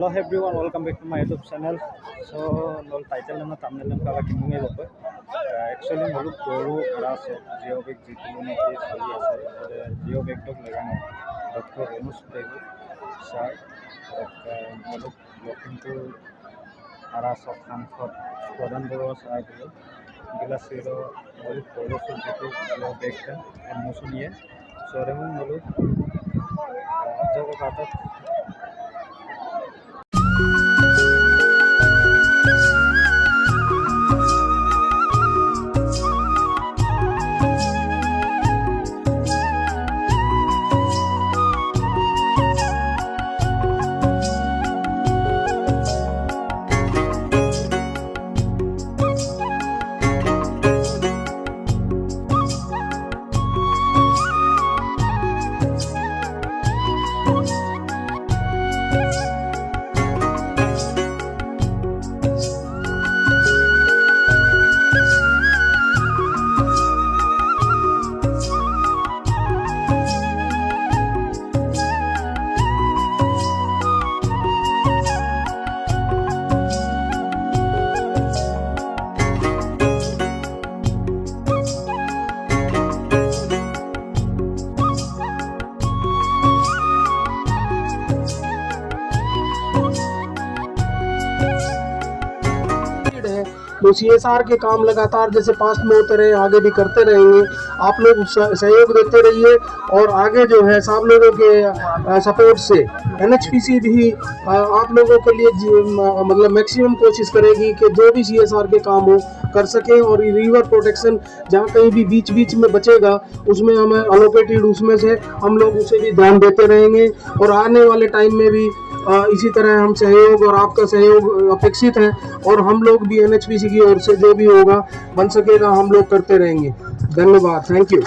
Hello everyone, welcome back to my YouTube channel. So, lol title nama thumbnail nama kaga kinunge lope. Actually, muluk guru aras geobag jituluni ke sali ase. Geobag dog lagane Dr. Renus Pegu sir. Muluk looking to aras of Hanford Kodan Boro sir. Gila siro muluk guru so jitu geobag ka musuniye. So, remun muluk jago kata. तो CSR के काम लगातार जैसे past में होते रहे आगे भी करते रहेंगे। आप लोग सहयोग देते रहिए और आगे जो है सब लोगों के सपोर्ट से NHPC भी आप लोगों के लिए मतलब मैक्सिमम कोशिश करेगी कि जो भी CSR के काम हो कर सके। और रिवर प्रोटेक्शन जहाँ कहीं भी बीच बीच में बचेगा उसमें हमें अलोकेटेड उसमें से हम लोग उसे भी ध्यान देते रहेंगे। और आने वाले टाइम में भी इसी तरह हम सहयोग और आपका सहयोग अपेक्षित है और हम लोग भी NHPC की ओर से जो भी होगा बन सकेगा हम लोग करते रहेंगे। धन्यवाद, थैंक यू।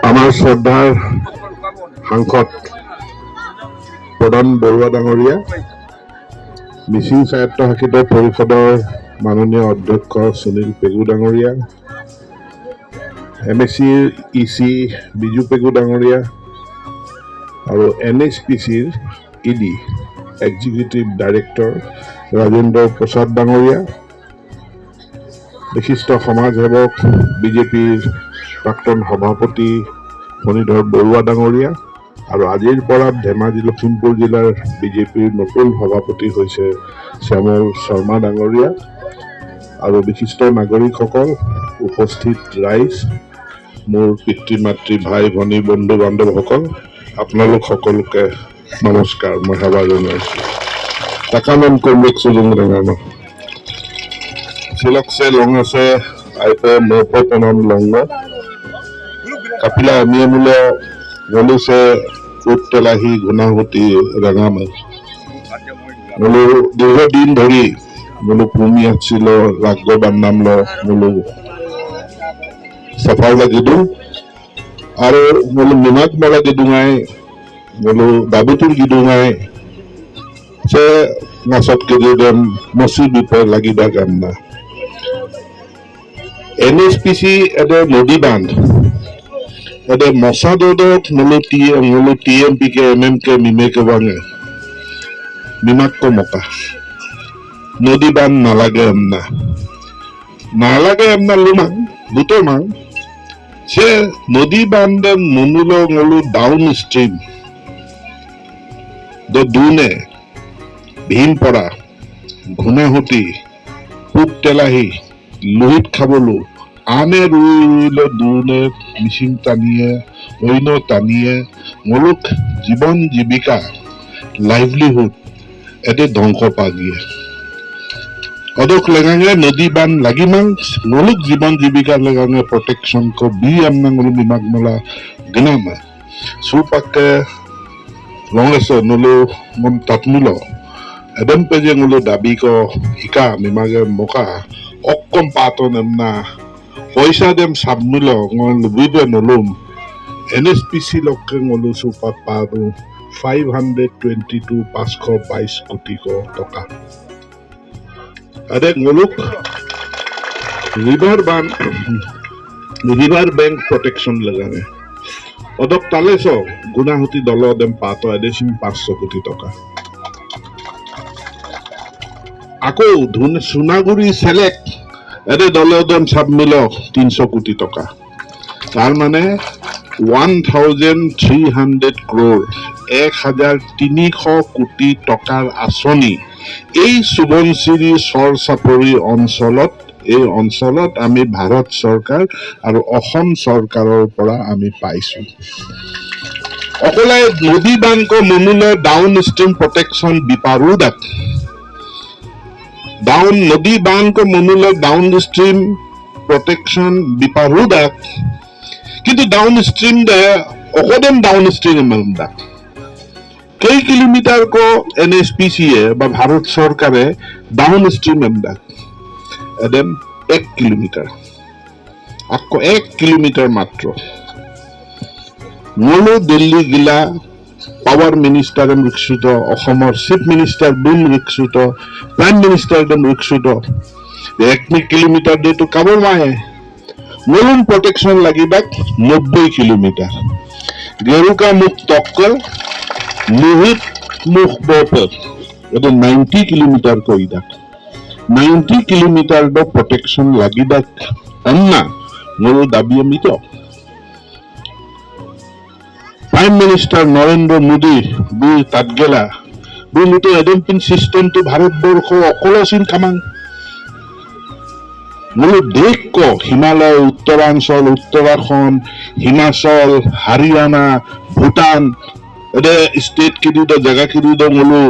আমাৰ শ্ৰদ্ধাৰ সাংসদ প্ৰধান বৰুৱা ডাঙৰীয়া, মিচিং স্বায়ত্তশাসিত পৰিষদৰ মাননীয় অধ্যক্ষ সুনীল পেগু ডাঙৰীয়া, MSCৰ EC বিজু পেগু ডাঙৰীয়া আৰু NHPCৰ ED executive director Rajendra Prasad ডাঙৰীয়া, বিশিষ্ট সমাজসেৱক BJPৰ প্ৰাক্তন সভাপতি ফণীধৰ বৰুৱা ডাঙৰীয়া আৰু আজিৰ পৰা ধেমাজি লখিমপুৰ জিলাৰ BJPৰ নতুন সভাপতি হৈছে শ্যামল শৰ্মা ডাঙৰীয়া আৰু বিশিষ্ট নাগৰিকসকল, উপস্থিত ৰাইজ, মোৰ পিতৃ মাতৃ ভাই ভনী বন্ধু বান্ধৱসকল, আপোনালোক সকলোকে নমস্কাৰ। মই সেৱা জনাইছোঁ। টাকানম কমবেক সুজুং ৰেঙানো সিলকছে লঙছে আইপে মৌপতনম লংগ কাপিলা মিয়ামূল্য গলুছে উত্তলাহী গুণাহুতি ৰঙামাল মোলো দীৰ্ঘদিন ধৰি মোলো ভূমি আছিল ৰাজ্য বান্নামল মোলো সফল লাগিদু আৰু মোলো নিমাক মেলা গিদুঙাই মোলো দাবিতুৰ গিদুঙাই সে নাচত গিদুদেম মচি বিপদ লাগিবা গান্না NHPC এডে নদী বান্ধ এডে মছাদত মোলো TMP के MMK মিমে के বাঙে নিমাক মকা নদী বান্ধ নালাগে এমনা লুমাং বুটৰ মাং সে নদী বান্ধে মনুলো মোলো ডাউন স্ট্ৰিম দ দুনে ভীমপৰা ঘুণাহুতি পূব তেলাহী লোহিত খাবলো আনে ৰুইলে দুনে মিচিং টানিয়ে অন্য টানিয়ে মোলোক জীৱন জীৱিকা লাইভলিহুড এতে ধ্বংস পা গিয়ে অদক লেগাঙে নদী বান লাগিমাং মোলোক জীৱন জীৱিকা লেগাঙে প্রোটেকশন को भी আমনা মোলো নিমাক মেলা গনামা সুপাকে লংলেছে নলো মন তাতমুলো এদম পেজে মোলো দাবি ko হিকা মিমাগে মকা অকম পাতন এমনা পয়সা দেম সাবনুল লুবিবে নলুম NHPC লক্ষ্যে নলু সুপাত পাবো 522 কোটি টকা আরে মুলুক রিভার বান রিভার ব্যাংক প্রোটেকশন লাগানে অদক তালেছ গুণাহতি দল দেম পাত এদেশিন 500 কোটি টাকা আকৌ সোনাগুড়ি সেলেক্ট এদের দলে দেম সব মিল 300 কোটি টাকা তার মানে 1300 ক্রোড় 1300 কোটি টকাৰ আঁচনি এই সুবনশিৰি চৰ চাপৰি অঞ্চলত এই অঞ্চলত আমি ভাৰত চৰকাৰ আৰু অসম চৰকাৰৰ পৰা আমি পাইছো অকলে নদী বান্ধ মনুলে ডাউন ষ্ট্ৰীম প্ৰটেকশ্যন বিপাৰুদাত নদী বান্ধ মনুলে ডাউন ষ্ট্ৰীম প্ৰটেকশ্যন বিপাৰুদাত কিন্তু ডাউন ষ্ট্ৰীম দে অকদম ডাউন ষ্ট্ৰীম এমদা कई किलोमीटर को एनएचपीसीए বা ভারত সরকারে ডাউন স্ট্রিম এমদা এদম 1 কিলোমিটার আকো 1 কিলোমিটার মাত্র মূল দিল্লি গিলা পাওয়ার মিনিস্টার রিক্সিত অসমৰ চিফ মিনিস্টার বুম রিক্সিত প্রাইম মিনিস্টার দম রিক্সিত 1 কিলোমিটার দে তো কাবর মায়ে মূল প্রোটেকশন লাগিবা 90 কিলোমিটার গেরুকা মুখ তক্কল লোহিত মুখ বপর এটা 90 কিলোমিটার কইদা 90 কিলোমিটার দ প্রোটেকশন লাগিদা अन्ना মোর দাবি আমি তো প্রাইম মিনিস্টার নরেন্দ্র মোদী বি তাত গেলা বলিতো এডেম্পিন সিস্টেম তো ভারতবর্ষ অকলসীন কামাং মোর দেশ ক হিমালয় উত্তরাঞ্চল উত্তরাখণ্ড হিমাচল হারিয়ানা ভুটান এদে স্টেট কিদিদ জায়গা কিদিদ মলো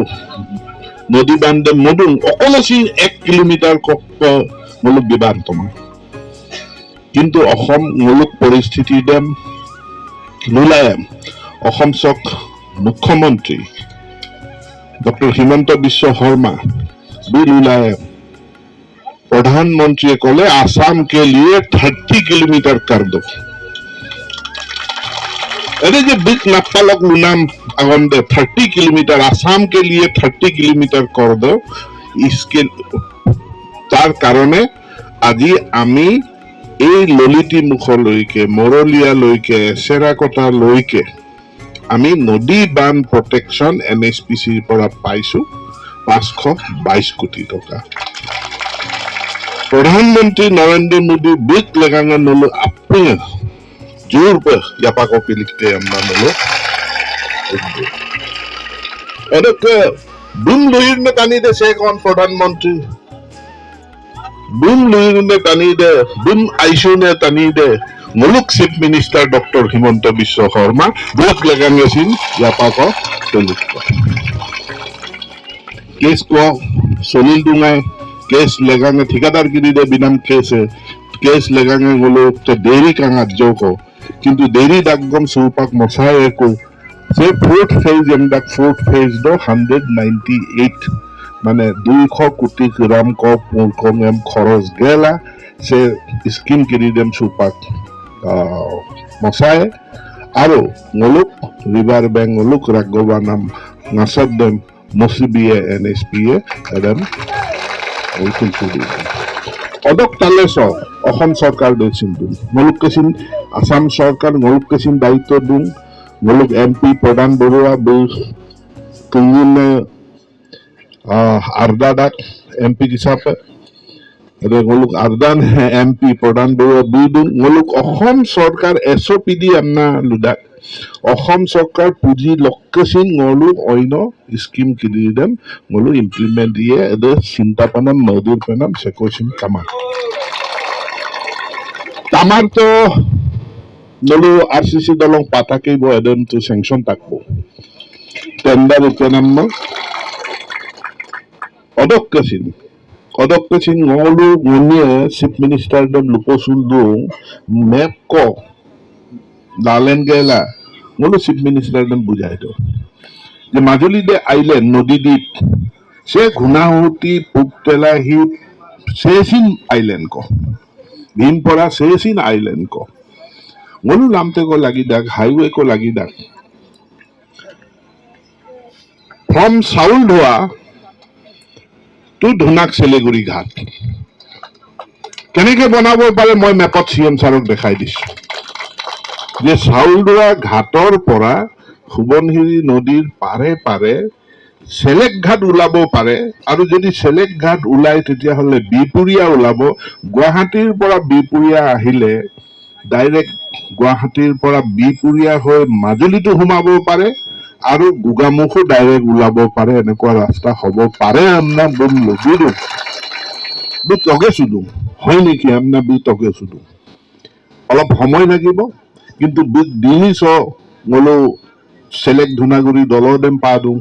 নদী বান্ধে মডুং অকলসীন 1 কিলোমিটার কপ মূলক বিবাহ তোমার কিন্তু অসম মূলক পরিস্থিতি দেম লুলায়াম অসম চক মুখ্যমন্ত্রী ডক্টর হিমন্ত বিশ্ব শর্मा भी लुलायाम प्रधानमंत्री कले आसाम के लिए 30 किलोमीटर कर दो अरे जो बिग नापालक लुनाम आगंदे 30 किलोमीटर आसाम के लिए 30 किलोमीटर कर दो इसके तार कारणे আজি আমি এই ললিতি মুখলৈকে মৰলিয়ালৈকে চেৰাকটালৈকে আমি নদী বান্ধ প্ৰটেকশ্যন এনএচপিচিৰ পৰা পাইছো 522 কোটি টকা प्रधानमंत्री नरेंद्र मोदी बिग लगाना नलो अपने जोर पर यापा कॉपी लिखते हैं हमना नलो अरे के बुम लुईर में तानी दे से कौन प्रधानमंत्री बुम लुईर में तानी दे बुम आइशो ने तानी दे मुलुक chief minister doctor Himanta Biswa Sharma big लगाने सिन यापा को लिखते केस को सोलिल दुंगाई केस लगाने ठेकेदार गिरी दे बिनाम केस लगाने बोलो तो देरी का जो को किंतु देरी दागम सुपाक मसाए को से फोर्थ फेज एमदाक फोर्थ फेज दो 198 माने 200 कोटी ग्राम को पूर्णकम एम खरच गेला से स्कीम गिरी देम सुपाक मसाए आरो मुलुक रिवर बैंक मुलुक राघवा नाम नासद देम मसिबिए एनएसपीए एदम অদক তালেছ অসম চৰকাৰ দিছিল মুলুক কেচিন আসাম চৰকাৰ মুলুক কেচিন দায়িত্ব দিন মুলুক এমপি প্ৰধান বৰুৱা আৰ্দাদাক এমপি হিচাপে মুলুক আৰ্দান এমপি প্ৰধান বৰুৱা দিন মুলুক অসম চৰকাৰ এছঅপিডি আন্না লুদাক অসম চৰকাৰ পুঁজি লক্ষ্যচিন মুলুক অন্য স্কিম কিনি দেম মুলুক ইমপ্লিমেন্ট দিয়ে এদে চিন্তাপনম নদীৰ পেনাম সেকোচিন কামাৰ তামাৰ তো নলু আরসিসি দলং পাতাকেই বো এদম তো স্যাংশন থাকবো টেন্ডার পেনাম অদক্যচিন নলু মনিয়ে চিফ মিনিস্টার দম লুপসুল দুং মেপ ক দালেন গেলা মোলো চিফ মিনিস্টার দম বুঝাই দো যে মাজুলী দে আইল্যান্ড নদী দ্বীপ সে ঘুনাহুতি পুকতেলাহি সেসিন আইল্যান্ড को भीमपड़ा सेसिन आइलैंड को मोलू नामते को लगी दाग हाईवे को लगी दाग फ्रॉम साउल धोआ टू धुनाक सिलीगुड़ी घाट কেনেকে বনাব পাৰে মই মেপত CM ছাৰক দেখাই দিছো যে চাউলদৰা ঘাটৰ পৰা সোৱণশিৰি নদীৰ পাৰে পাৰে চেলেক ঘাট ওলাব পাৰে আৰু যদি চেলেক ঘাট ওলাই তেতিয়াহ'লে বিপুৰীয়া ওলাব গুৱাহাটীৰ পৰা বিপুৰীয়া আহিলে ডাইৰেক্ট গুৱাহাটীৰ পৰা বিপুৰীয়া হৈ মাজুলীতো সোমাব পাৰে আৰু গোগামুখো ডাইৰেক্ট ওলাব পাৰে এনেকুৱা ৰাস্তা হ'ব পাৰে আমৰা বুঝলো তগে শুধু হয় নেকি আমৰা তগে শুধু অলপ সময় লাগিব কিন্তু দিনিছ গলো চেলেক ধুনাগুৰি দলদেম পাদু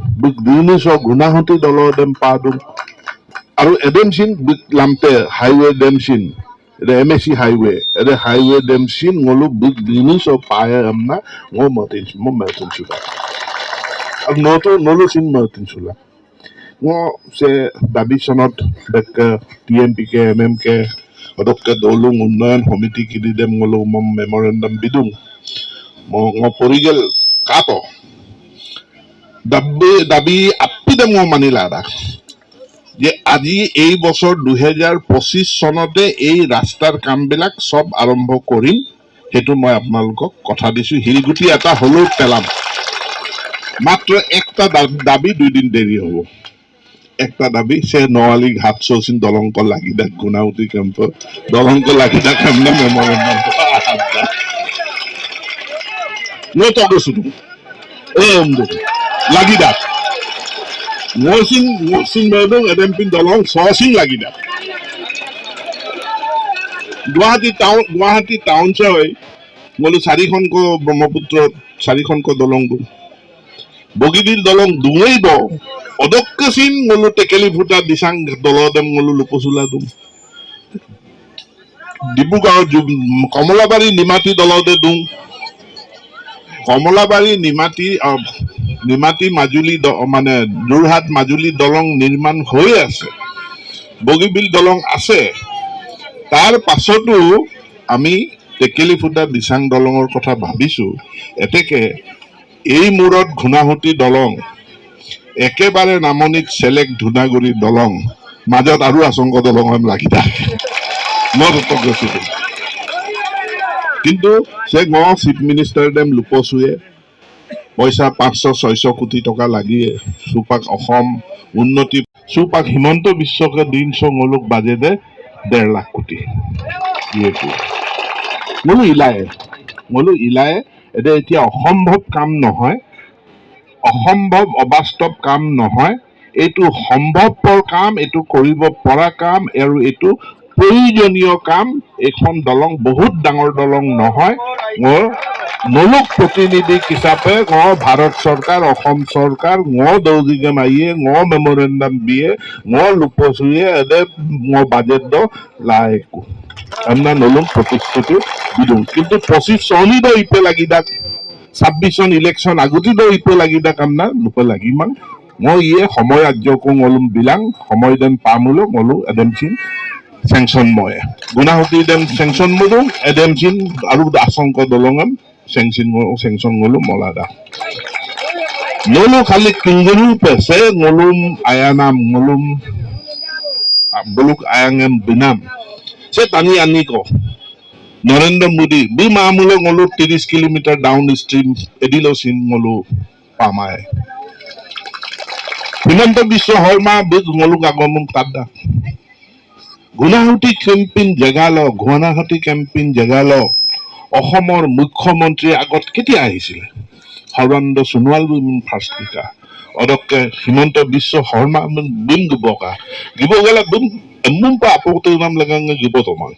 দিনিছ ঘুনাহতি দলদেম পাদু আৰু এডেমচিন লামতে হাইৱে ডেমচিন MSC হাইৱে হাইৱে ডেমচিন গলো দিনিছ পায় আমৰা mo Martin Sula আৰু নলো চিন Martin Sula se দাবী চনত TMPK MMK অদক্কে দৌলুং উন্নয়ন সমিতি কিনি দেম গলো মেমৰেণ্ডাম বিদুং পৰি গেল কাট দাবী আপি দেম মানিলা যে আজি এই বছৰ 2025 চনতে এই ৰাস্তাৰ কামবিলাক সব আৰম্ভ কৰিম সেইটো মই আপোনালোকক কথা দিছো হিলগুটি এটা হলেও পেলাম মাত্ৰ একটা দাবী 2 দিন দেৰি হ'ব একটা দাবি সে নোয়ালি ঘাট চৌচিন দলঙ্ক লাগিদা গুনাউতি ক্যাম্প দলঙ্ক লাগিদা কামনা মেমোরেন্ডাম নো তগে শুধু লাগিদা মোসিন মেদং এডেমপিন দলং সসিন লাগিদা গুৱাহাটী টাউন সে হয় বলো 4খন কো ব্রহ্মপুত্র 4খন কো দলং বগিদির দলং দুঙেইব অদক্কসিন গলো টেকেলি ফুটা দিসাং দলদেম গলো লোকচুলা দুম ডিব্ৰুগড় কমলাবাৰী নিমাতী দলদে দুম কমলাবাৰী নিমাতী মাজুলী মানে যোৰহাট মাজুলী দলং নিৰ্মাণ হৈ আছে বগীবিল দলং আছে তাৰ পাছতো আমি টেকেলি ফুটা দিসাং দলঙৰ কথা ভাবিছো এতেকে এই মূৰত ঘুনাহুতি দলং একেবাৰে নামনিত চেলেক ধুনাগুৰি দলং মাজত আৰু আশংক দলং লাগি থাকে কিন্তু সে চিফ মিনিষ্টাৰ দেম লোপচুৱে পইচা 500-600 কোটি টকা লাগিয়ে সুপাক অসম উন্নতি সুপাক হিমন্ত বিশ্বকে দিন চঙলুক বাজে দে 1.5 লাখ কোটি মোলো ইলায়ে এতিয়া অসম্ভৱ কাম নহয় অসম্ভৱ অবাস্তৱ কাম নহয় এইটো সম্ভৱপৰ কাম এইটো কৰিব পৰা কাম আৰু এইটো প্ৰয়োজনীয় কাম এখন দলং বহুত ডাঙৰ দলং নহয় মূলক প্ৰতিনিধি হিচাপে ভাৰত চৰকাৰ অসম চৰকাৰ দৌজিকে মাইয়ে মেমোৰেণ্ডাম দিয়ে লোপচুয়ে এদে বাজেট দ লাইকো আমরা নলুম প্রতিশ্রুতি দিদুম কিন্তু 25 সনি দ ইপে লাগি দাক 26 সন ইলেকশন আগতি দ ইপে লাগি দাক আমরা লুপে লাগি মান ইয়ে সময় আজ্যকো অলুম বিলাং সময় দেন পামুলো মলু এডেমচিন স্যাংশন ময়ে গুনাহতি দেন স্যাংশন মুদু এডেমচিন আৰু আশংক দলঙম স্যাংশন গলু মলাদা নলু খালি কিংগলু পেছে ngolum ayanam ngolum buluk ayangem binam se tani ani ko Narendra Modi বি মামুলো ngolu 30 কিলোমিটার ডাউন স্ট্রিম এডিলো সিন ngolu পামায় হিমন্ত বিশ্ব শৰ্মা বিগ ngolu আগমন তাদা গুনাহুটি কেম্পিং জেগাল অসমৰ মুখ্যমন্ত্ৰী আগত কেতিয়া আহিছিল Sarbananda Sonowal first কিকা অদক্কে Himanta Biswa Sharma beam গবকা give গেলা বিম এমুম পা আপতে নাম লাগাঙ্গে গিব তোমাক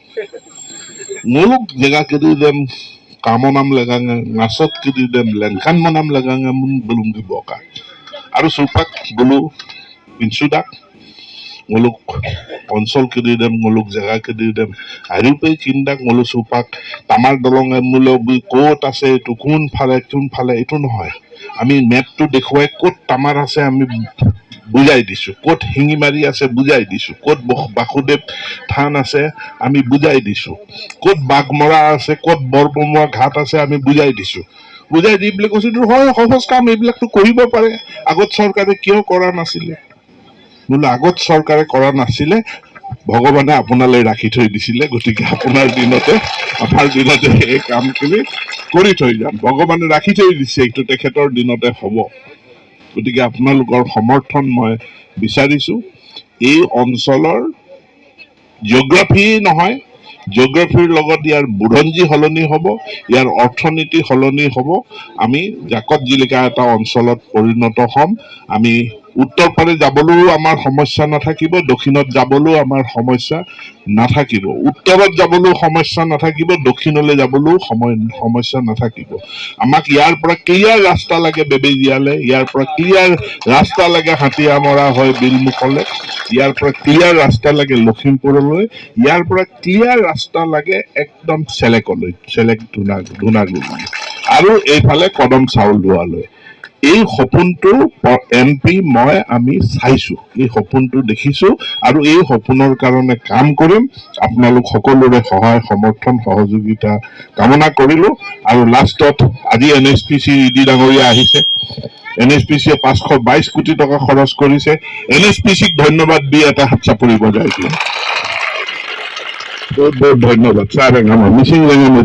ngoluk jaga kedi dem kamo nam lagange ngasot kedi dem lenkan manam lagange mun belum diboka aru supak bulu insudak ngoluk konsol kedi dem ngoluk jaga kedi dem aru pe kindak ngoluk supak tamar dolonge mulo bi kot ase tu kun phale itu নহয় আমি ম্যাপটো দেখুৱাই coat তামাৰ আছে আমি বুজাই দিছো coat হিঙিমাৰি আছে বুজাই দিছো কোট বাসুদেৱ থান আছে আমি বুজাই দিছো কোট বাগমৰা আছে কোট বৰবমৰা ঘাট আছে আমি বুজাই দিছো বুজাই দি বুলি কৈছো হয় সহজ কাম এইবিলাকটো কৰিব পাৰে আগত চৰকাৰে কিয় কৰা নাছিলে বোলে আগত চৰকাৰে কৰা নাছিলে ভগৱানে আপোনালৈ ৰাখি থৈ দিছিলে, গতিকে আপোনাৰ দিনতে এই কামখিনি কৰি থৈ যাম। ভগৱানে ৰাখি থৈ দিছে, এইটো তেখেতৰ দিনতে হ'ব। গতিকে আপোনালোকৰ সমৰ্থন মই বিচাৰিছো। এই অঞ্চলৰ জিঅ'গ্ৰাফী নহয়, জিঅ'গ্ৰাফীৰ লগত ইয়াৰ বুৰঞ্জী সলনি হ'ব, ইয়াৰ অৰ্থনীতি সলনি হ'ব। আমি জাকত জিলিকা এটা অঞ্চলত পৰিণত হ'ম। আমি উত্তৰ ফালে যাবলৈও আমাৰ সমস্যা নাথাকিব, দক্ষিণত যাবলৈও আমাৰ সমস্যা নাথাকিব, উত্তৰত যাবলৈও সমস্যা নাথাকিব, দক্ষিণলৈ যাবলৈও সমস্যা নাথাকিব। আমাক ইয়াৰ পৰা ক্লিয়াৰ ৰাস্তা লাগে বেবেজিয়ালে, ইয়াৰ পৰা ক্লিয়াৰ ৰাস্তা লাগে হাতীয়ামৰা হৈ বিলমুখলে, ইয়াৰ পৰা ক্লিয়াৰ ৰাস্তা লাগে লখিমপুৰলৈ, ইয়াৰ পৰা ক্লিয়াৰ ৰাস্তা লাগে একদম চেলেকলৈ, চেলেক ধুনাগুৰি আৰু এইফালে কদম চাউল ধোৱালৈ। এই সপোনটো MP আমি চাইছো, এই সপোনটো দেখিছো আৰু এই সপোনৰ কাৰণে কাম কৰিম। আপোনালোক সকলোৰে সহায় সমৰ্থন সহযোগিতা কামনা কৰিলো। আৰু লাষ্টত আজি NHPC ইডি ডাঙৰীয়া আহিছে, NHPCয়ে 522 কোটি টকা খৰচ কৰিছে। NHPCক ধন্যবাদ দি এটা হাত চাপৰি বজাই দিওঁ। বহুত বহুত ধন্যবাদ। চাহ ৰেঙামা মিচিং ৰেঙামা